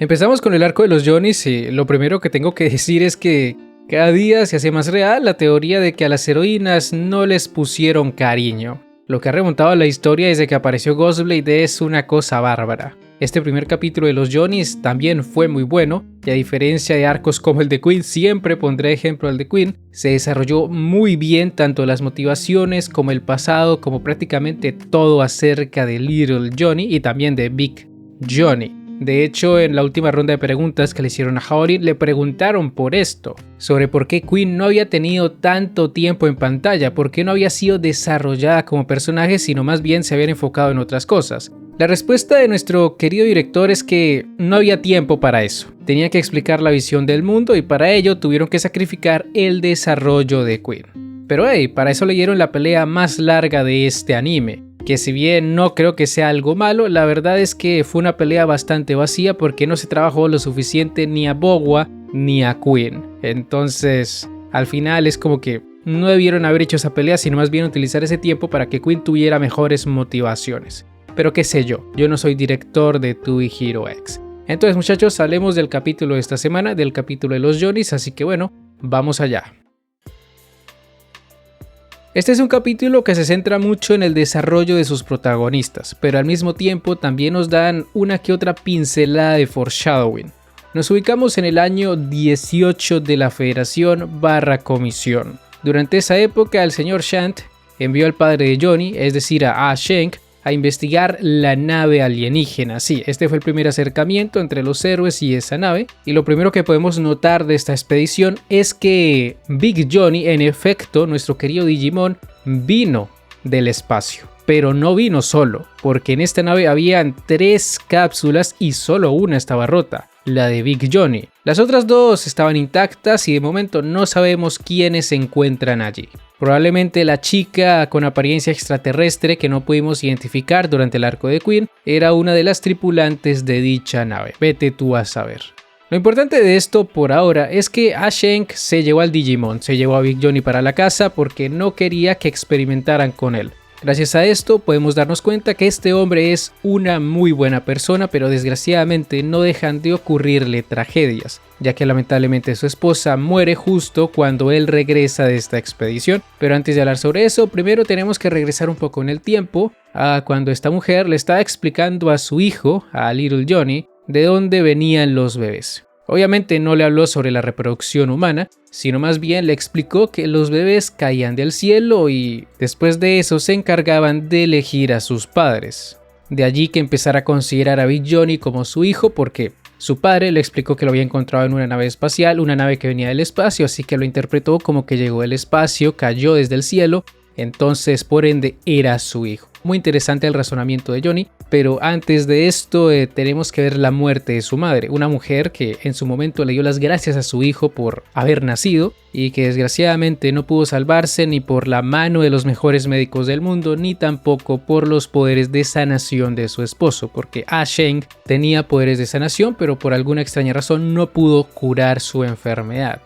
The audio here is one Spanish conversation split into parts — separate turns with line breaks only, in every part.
Empezamos con el arco de los Johnnies y lo primero que tengo que decir es que cada día se hace más real la teoría de que a las heroínas no les pusieron cariño. Lo que ha remontado a la historia desde que apareció Ghostblade es una cosa bárbara. Este primer capítulo de los Johnnies también fue muy bueno, y a diferencia de arcos como el de Queen, siempre pondré ejemplo al de Queen, se desarrolló muy bien tanto las motivaciones como el pasado, como prácticamente todo acerca de Little Johnny y también de Big Johnny. De hecho, en la última ronda de preguntas que le hicieron a Howlin, le preguntaron por esto, sobre por qué Queen no había tenido tanto tiempo en pantalla, por qué no había sido desarrollada como personaje, sino más bien se habían enfocado en otras cosas. La respuesta de nuestro querido director es que no había tiempo para eso. Tenía que explicar la visión del mundo y para ello tuvieron que sacrificar el desarrollo de Queen. Pero hey, para eso le dieron la pelea más larga de este anime. Que si bien no creo que sea algo malo, la verdad es que fue una pelea bastante vacía porque no se trabajó lo suficiente ni a Bowa ni a Queen. Entonces, al final es como que no debieron haber hecho esa pelea, sino más bien utilizar ese tiempo para que Queen tuviera mejores motivaciones. Pero qué sé yo no soy director de 2 Hero X. Entonces muchachos, hablemos del capítulo de esta semana, del capítulo de los Johnnies, así que bueno, vamos allá. Este es un capítulo que se centra mucho en el desarrollo de sus protagonistas, pero al mismo tiempo también nos dan una que otra pincelada de foreshadowing. Nos ubicamos en el año 18 de la Federación / Comisión. Durante esa época el señor Shant envió al padre de Johnny, es decir a Shank, a investigar la nave alienígena. Sí, este fue el primer acercamiento entre los héroes y esa nave, y lo primero que podemos notar de esta expedición es que Big Johnny, en efecto, nuestro querido Digimon, vino del espacio. Pero no vino solo, porque en esta nave habían 3 cápsulas y solo una estaba rota, la de Big Johnny. Las otras 2 estaban intactas y de momento no sabemos quiénes se encuentran allí. Probablemente la chica con apariencia extraterrestre que no pudimos identificar durante el arco de Queen era una de las tripulantes de dicha nave. Vete tú a saber. Lo importante de esto por ahora es que Shank se llevó al Digimon, se llevó a Big Johnny para la casa porque no quería que experimentaran con él. Gracias a esto podemos darnos cuenta que este hombre es una muy buena persona, pero desgraciadamente no dejan de ocurrirle tragedias, ya que lamentablemente su esposa muere justo cuando él regresa de esta expedición. Pero antes de hablar sobre eso, primero tenemos que regresar un poco en el tiempo a cuando esta mujer le estaba explicando a su hijo, a Little Johnny, de dónde venían los bebés. Obviamente no le habló sobre la reproducción humana, sino más bien le explicó que los bebés caían del cielo y después de eso se encargaban de elegir a sus padres. De allí que empezara a considerar a Big Johnny como su hijo porque su padre le explicó que lo había encontrado en una nave espacial, una nave que venía del espacio, así que lo interpretó como que llegó del espacio, cayó desde el cielo, entonces por ende era su hijo. Muy interesante el razonamiento de Johnny, pero antes de esto tenemos que ver la muerte de su madre, una mujer que en su momento le dio las gracias a su hijo por haber nacido y que desgraciadamente no pudo salvarse ni por la mano de los mejores médicos del mundo ni tampoco por los poderes de sanación de su esposo, porque Shank tenía poderes de sanación pero por alguna extraña razón no pudo curar su enfermedad.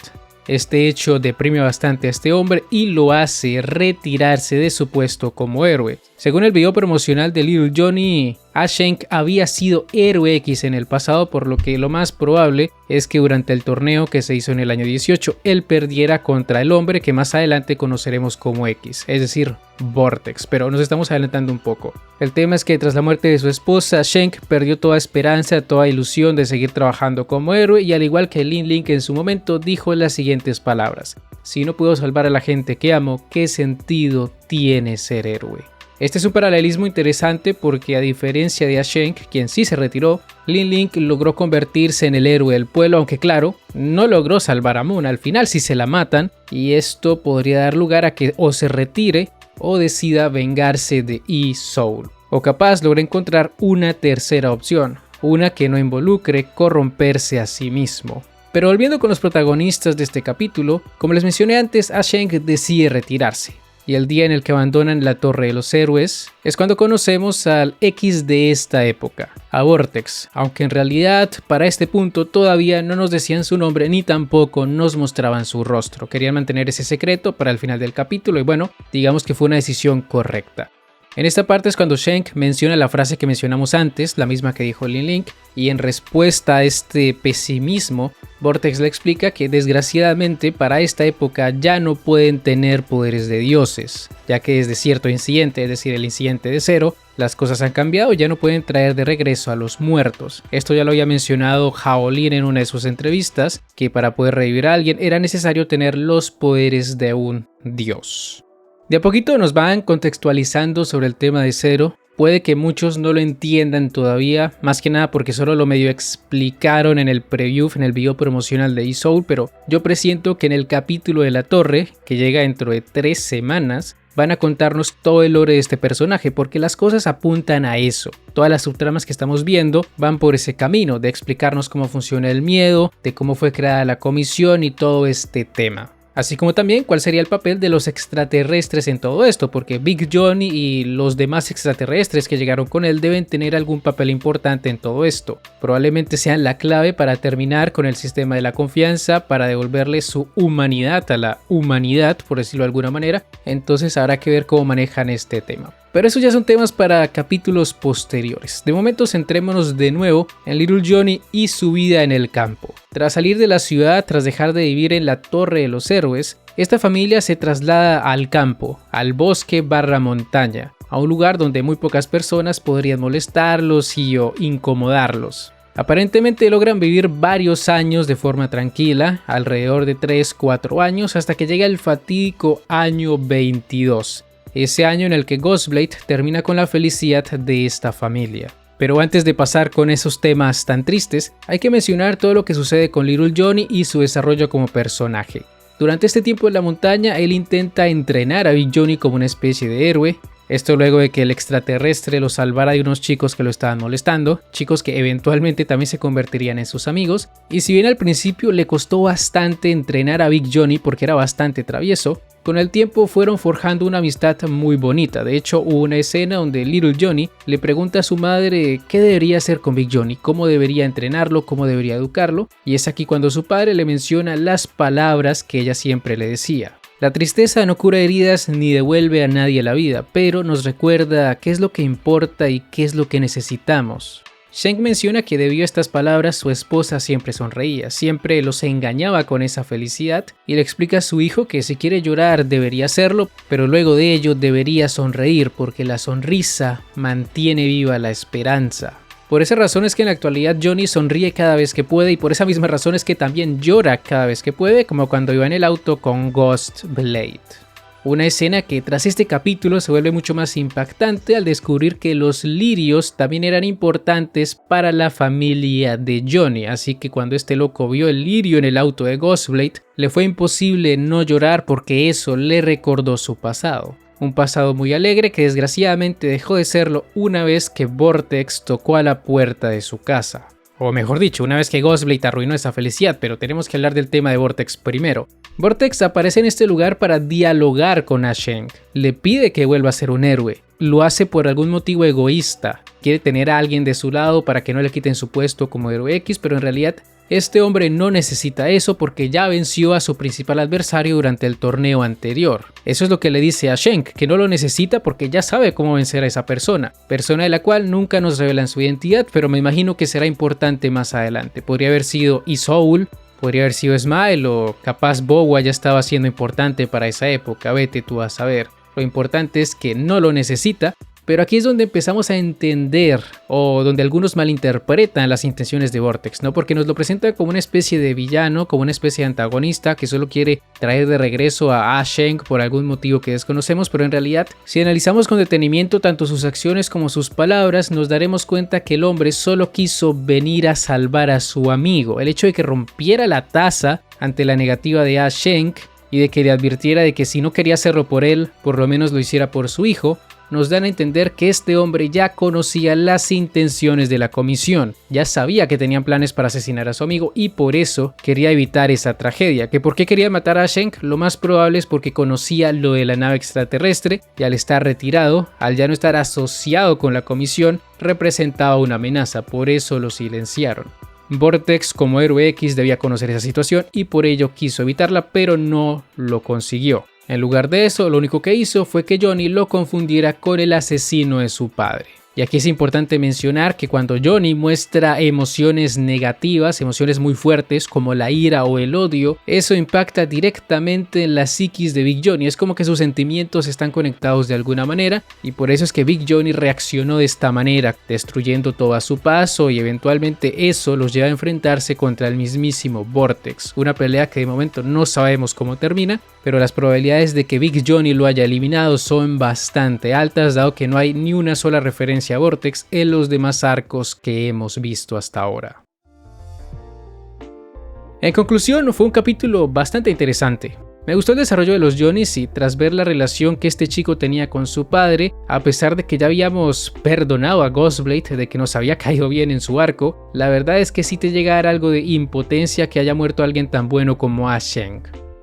Este hecho deprime bastante a este hombre y lo hace retirarse de su puesto como héroe. Según el video promocional de Little Johnny, Shank había sido héroe X en el pasado, por lo que lo más probable es que durante el torneo que se hizo en el año 18, él perdiera contra el hombre que más adelante conoceremos como X, es decir, Vortex, pero nos estamos adelantando un poco. El tema es que tras la muerte de su esposa, Shank perdió toda esperanza, toda ilusión de seguir trabajando como héroe y al igual que Lin Link en su momento dijo las siguientes palabras: si no puedo salvar a la gente que amo, ¿qué sentido tiene ser héroe? Este es un paralelismo interesante porque a diferencia de Shank, quien sí se retiró, Lin Link logró convertirse en el héroe del pueblo, aunque claro, no logró salvar a Moon, al final sí se la matan y esto podría dar lugar a que o se retire o decida vengarse de E-Soul, o capaz logre encontrar una tercera opción, una que no involucre corromperse a sí mismo. Pero volviendo con los protagonistas de este capítulo, como les mencioné antes, Shank decide retirarse. Y el día en el que abandonan la Torre de los Héroes es cuando conocemos al X de esta época, a Vortex, aunque en realidad para este punto todavía no nos decían su nombre ni tampoco nos mostraban su rostro. Querían mantener ese secreto para el final del capítulo y bueno, digamos que fue una decisión correcta. En esta parte es cuando Shank menciona la frase que mencionamos antes, la misma que dijo Lin Ling, y en respuesta a este pesimismo, Vortex le explica que desgraciadamente para esta época ya no pueden tener poderes de dioses, ya que desde cierto incidente, es decir el incidente de Zero, las cosas han cambiado y ya no pueden traer de regreso a los muertos. Esto ya lo había mencionado Hao-Lin en una de sus entrevistas, que para poder revivir a alguien era necesario tener los poderes de un dios. De a poquito nos van contextualizando sobre el tema de Zero. Puede que muchos no lo entiendan todavía, más que nada porque solo lo medio explicaron en el preview, en el video promocional de eSoul, pero yo presiento que en el capítulo de la torre, que llega dentro de 3 semanas, van a contarnos todo el lore de este personaje, porque las cosas apuntan a eso. Todas las subtramas que estamos viendo van por ese camino, de explicarnos cómo funciona el miedo, de cómo fue creada la comisión y todo este tema. Así como también cuál sería el papel de los extraterrestres en todo esto, porque Big Johnny y los demás extraterrestres que llegaron con él deben tener algún papel importante en todo esto. Probablemente sean la clave para terminar con el sistema de la confianza, para devolverle su humanidad a la humanidad, por decirlo de alguna manera. Entonces habrá que ver cómo manejan este tema. Pero esos ya son temas para capítulos posteriores. De momento centrémonos de nuevo en Little Johnny y su vida en el campo. Tras salir de la ciudad, tras dejar de vivir en la Torre de los Héroes, esta familia se traslada al campo, al bosque barra montaña, a un lugar donde muy pocas personas podrían molestarlos o incomodarlos. Aparentemente logran vivir varios años de forma tranquila, alrededor de 3-4 años, hasta que llega el fatídico año 22. Ese año en el que Ghostblade termina con la felicidad de esta familia. Pero antes de pasar con esos temas tan tristes, hay que mencionar todo lo que sucede con Little Johnny y su desarrollo como personaje. Durante este tiempo en la montaña, él intenta entrenar a Big Johnny como una especie de héroe. Esto luego de que el extraterrestre lo salvara de unos chicos que lo estaban molestando, chicos que eventualmente también se convertirían en sus amigos. Y si bien al principio le costó bastante entrenar a Big Johnny porque era bastante travieso, con el tiempo fueron forjando una amistad muy bonita. De hecho, hubo una escena donde Little Johnny le pregunta a su madre qué debería hacer con Big Johnny, cómo debería entrenarlo, cómo debería educarlo, y es aquí cuando su padre le menciona las palabras que ella siempre le decía. La tristeza no cura heridas ni devuelve a nadie la vida, pero nos recuerda qué es lo que importa y qué es lo que necesitamos. Shank menciona que debido a estas palabras su esposa siempre sonreía, siempre los engañaba con esa felicidad y le explica a su hijo que si quiere llorar debería hacerlo, pero luego de ello debería sonreír porque la sonrisa mantiene viva la esperanza. Por esa razón es que en la actualidad Johnny sonríe cada vez que puede y por esa misma razón es que también llora cada vez que puede, como cuando iba en el auto con Ghostblade. Una escena que tras este capítulo se vuelve mucho más impactante al descubrir que los lirios también eran importantes para la familia de Johnny, así que cuando este loco vio el lirio en el auto de Ghostblade, le fue imposible no llorar porque eso le recordó su pasado. Un pasado muy alegre que desgraciadamente dejó de serlo una vez que Vortex tocó a la puerta de su casa. O mejor dicho, una vez que Ghostblade arruinó esa felicidad, pero tenemos que hablar del tema de Vortex primero. Vortex aparece en este lugar para dialogar con Shank. Le pide que vuelva a ser un héroe. Lo hace por algún motivo egoísta. Quiere tener a alguien de su lado para que no le quiten su puesto como héroe X, pero en realidad este hombre no necesita eso porque ya venció a su principal adversario durante el torneo anterior. Eso es lo que le dice a Shank, que no lo necesita porque ya sabe cómo vencer a esa persona de la cual nunca nos revelan su identidad, pero me imagino que será importante más adelante. Podría haber sido eSoul, podría haber sido Smile o capaz Bowa ya estaba siendo importante para esa época, vete tú a saber. Lo importante es que no lo necesita. Pero aquí es donde empezamos a entender o donde algunos malinterpretan las intenciones de Vortex, ¿no? Porque nos lo presenta como una especie de villano, como una especie de antagonista que solo quiere traer de regreso a Shank por algún motivo que desconocemos, pero en realidad, si analizamos con detenimiento tanto sus acciones como sus palabras, nos daremos cuenta que el hombre solo quiso venir a salvar a su amigo. El hecho de que rompiera la taza ante la negativa de Shank y de que le advirtiera de que si no quería hacerlo por él, por lo menos lo hiciera por su hijo, nos dan a entender que este hombre ya conocía las intenciones de la comisión, ya sabía que tenían planes para asesinar a su amigo y por eso quería evitar esa tragedia. ¿Que por qué quería matar a Shank? Lo más probable es porque conocía lo de la nave extraterrestre y al estar retirado, al ya no estar asociado con la comisión, representaba una amenaza, por eso lo silenciaron. Vortex como héroe X debía conocer esa situación y por ello quiso evitarla, pero no lo consiguió. En lugar de eso, lo único que hizo fue que Johnny lo confundiera con el asesino de su padre. Y aquí es importante mencionar que cuando Johnny muestra emociones negativas, emociones muy fuertes como la ira o el odio, eso impacta directamente en la psiquis de Big Johnny. Es como que sus sentimientos están conectados de alguna manera y por eso es que Big Johnny reaccionó de esta manera, destruyendo todo a su paso y eventualmente eso los lleva a enfrentarse contra el mismísimo Vortex. Una pelea que de momento no sabemos cómo termina, pero las probabilidades de que Big Johnny lo haya eliminado son bastante altas, dado que no hay ni una sola referencia a Vortex en los demás arcos que hemos visto hasta ahora. En conclusión, fue un capítulo bastante interesante. Me gustó el desarrollo de los Johnnys y tras ver la relación que este chico tenía con su padre, a pesar de que ya habíamos perdonado a Ghostblade de que nos había caído bien en su arco, la verdad es que sí te llega a dar algo de impotencia que haya muerto alguien tan bueno como Ah Sheng.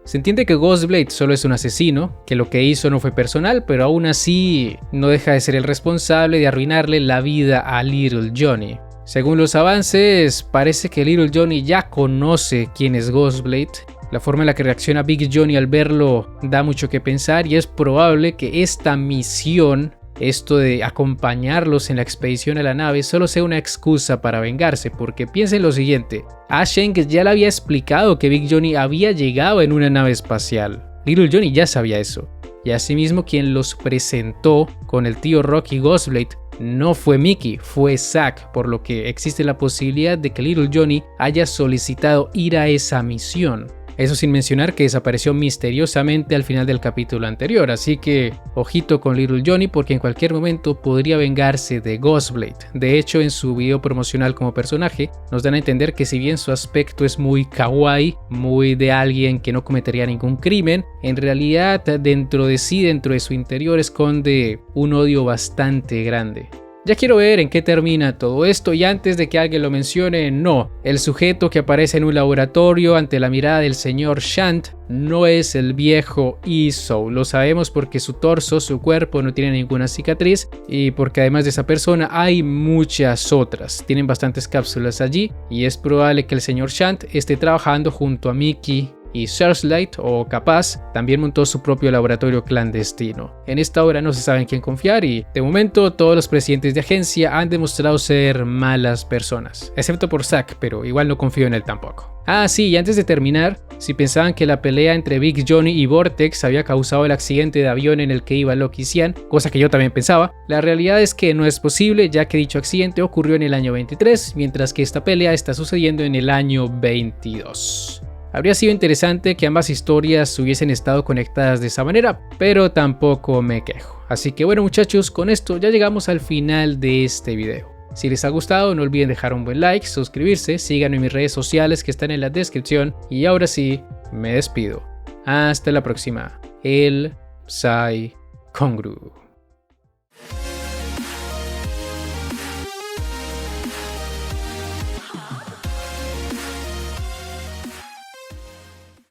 Se entiende que Ghostblade solo es un asesino, que lo que hizo no fue personal, pero aún así no deja de ser el responsable de arruinarle la vida a Little Johnny. Según los avances, parece que Little Johnny ya conoce quién es Ghostblade. La forma en la que reacciona Big Johnny al verlo da mucho que pensar y es probable que esta misión, esto de acompañarlos en la expedición a la nave, solo sea una excusa para vengarse, porque piensen lo siguiente, Ah Sheng ya le había explicado que Big Johnny había llegado en una nave espacial. Little Johnny ya sabía eso, y asimismo quien los presentó con el tío Rock y Ghostblade no fue Mickey, fue Zack, por lo que existe la posibilidad de que Little Johnny haya solicitado ir a esa misión. Eso sin mencionar que desapareció misteriosamente al final del capítulo anterior, así que ojito con Little Johnny porque en cualquier momento podría vengarse de Ghostblade. De hecho, en su video promocional como personaje nos dan a entender que si bien su aspecto es muy kawaii, muy de alguien que no cometería ningún crimen, en realidad dentro de sí, dentro de su interior esconde un odio bastante grande. Ya quiero ver en qué termina todo esto y antes de que alguien lo mencione, no, el sujeto que aparece en un laboratorio ante la mirada del señor Shant no es el viejo Iso, lo sabemos porque su torso, su cuerpo no tiene ninguna cicatriz y porque además de esa persona hay muchas otras, tienen bastantes cápsulas allí y es probable que el señor Shant esté trabajando junto a Mickey y Searchlight, o capaz también montó su propio laboratorio clandestino. En esta hora no se sabe en quién confiar y de momento todos los presidentes de agencia han demostrado ser malas personas, excepto por Zack, pero igual no confío en él tampoco. Ah sí, y antes de terminar, si pensaban que la pelea entre Big Johnny y Vortex había causado el accidente de avión en el que iba Loki Cian, cosa que yo también pensaba, la realidad es que no es posible ya que dicho accidente ocurrió en el año 23, mientras que esta pelea está sucediendo en el año 22. Habría sido interesante que ambas historias hubiesen estado conectadas de esa manera, pero tampoco me quejo. Así que bueno muchachos, con esto ya llegamos al final de este video. Si les ha gustado no olviden dejar un buen like, suscribirse, síganme en mis redes sociales que están en la descripción y ahora sí, me despido. Hasta la próxima. El Psy Congru.